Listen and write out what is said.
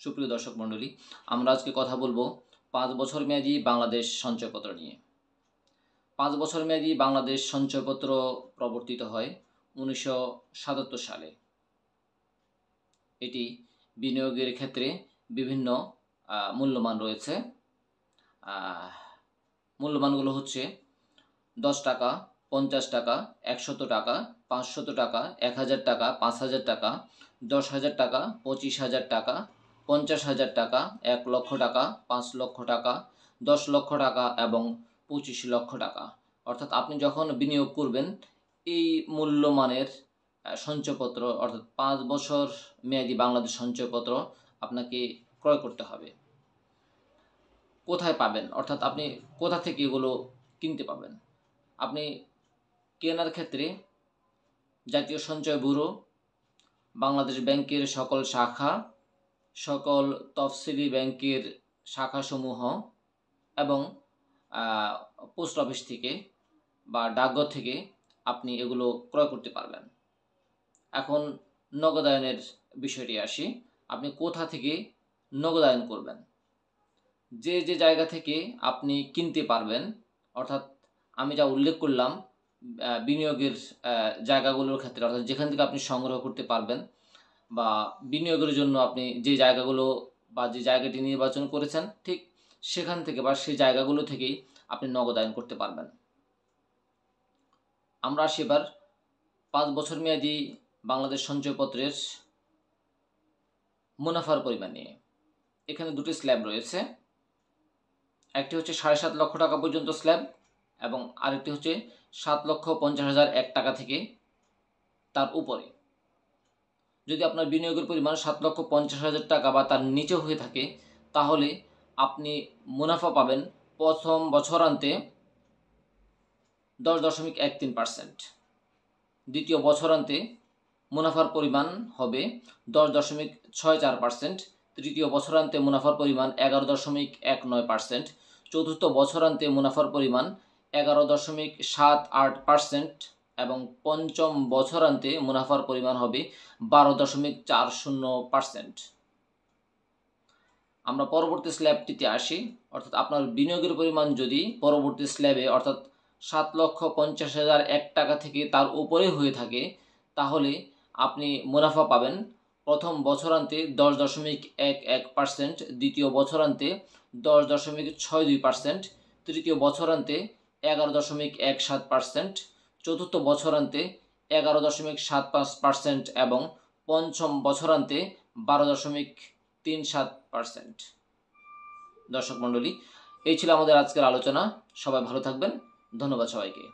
সুপ্রিয় দর্শক মণ্ডলী, আমরা আজকে কথা বলবো 5 বছর মেয়াদী বাংলাদেশ সঞ্চয়পত্র নিয়ে। 5 বছর মেয়াদী বাংলাদেশ সঞ্চয়পত্র প্রবর্তিত হয় 1977 সালে। এটি বিনিয়োগের ক্ষেত্রে বিভিন্ন মূল্যমান রয়েছে। মূল্যমানগুলো হচ্ছে 10 টাকা, 50 টাকা, 100 টাকা, 500 টাকা, 1000 টাকা, 5000 টাকা, 10,000 টাকা, 25,000 টাকা, 50,000 টাকা, 1 লক্ষ টাকা, 5 লক্ষ টাকা, 10 লক্ষ টাকা এবং 25 লক্ষ টাকা। অর্থাৎ আপনি যখন বিনিয়োগ করবেন এই মূল্যমানের সঞ্চয়পত্র অর্থাৎ 5 বছর মেয়াদী বাংলাদেশ সঞ্চয়পত্র আপনাকে ক্রয় করতে হবে। কোথায় পাবেন অর্থাৎ আপনি কোথা থেকে এগুলো কিনতে পাবেন? আপনি কেনার ক্ষেত্রে জাতীয় সঞ্চয় ব্যুরো, বাংলাদেশ ব্যাংকের সকল শাখা, সকল তফসিলি ব্যাংকের শাখাসমূহ এবং পোস্ট অফিস থেকে বা ডাকঘর থেকে আপনি এগুলো ক্রয় করতে পারবেন। এখন নগদায়নের বিষয়টি আসি। আপনি কোথা থেকে নগদায়ন করবেন? যে যে জায়গা থেকে আপনি কিনতে পারবেন, অর্থাৎ আমি যা উল্লেখ করলাম বিনিয়োগের জায়গাগুলোর ক্ষেত্রে, অর্থাৎ যেখান থেকে আপনি সংগ্রহ করতে পারবেন বা বিনিয়োগের জন্য আপনি যে জায়গাগুলো বা যে জায়গাটি নির্বাচন করেছেন ঠিক সেখান থেকে বা সেই জায়গাগুলো থেকেই আপনি নগদায়ন করতে পারবেন। আমরা আসি এবার 5 বছর মেয়াদী বাংলাদেশ সঞ্চয়পত্রের মুনাফার পরিমাণ নিয়ে। এখানে দুটি স্ল্যাব রয়েছে। একটি হচ্ছে 7.5 লক্ষ টাকা পর্যন্ত স্ল্যাব এবং আরেকটি হচ্ছে 7,50,001 টাকা থেকে তার উপরে। যদি আপনার বিনিয়োগের পরিমাণ 7,50,000 টাকা বা তার নিচে হয়ে থাকে তাহলে আপনি মুনাফা পাবেন প্রথম বছরান্তে 10.13%। দ্বিতীয় বছরান্তে মুনাফার পরিমাণ হবে 10.64%। তৃতীয় বছরান্তে মুনাফার পরিমাণ 11.19%। চতুর্থ বছরান্তে মুনাফার পরিমাণ 11.78% এবং পঞ্চম বছরান্তে মুনাফার পরিমাণ হবে 12.40%। আমরা পরবর্তী স্ল্যাবটিতে আসি। অর্থাৎ আপনার বিনিয়োগের পরিমাণ যদি পরবর্তী স্ল্যাবে অর্থাৎ 7,50,001 টাকা থেকে তার উপরে হয়ে থাকে তাহলে আপনি মুনাফা পাবেন প্রথম বছরান্তে 10.11%, দ্বিতীয় বছরান্তে 10.62%, তৃতীয় বছরান্তে 11.17%, চতুর্থ বছরান্তে 11.75% এবং পঞ্চম বছরান্তে 12.37%। দর্শক মণ্ডলী, এই ছিল আমাদের আজকের আলোচনা। সবাই ভালো থাকবেন। ধন্যবাদ সবাইকে।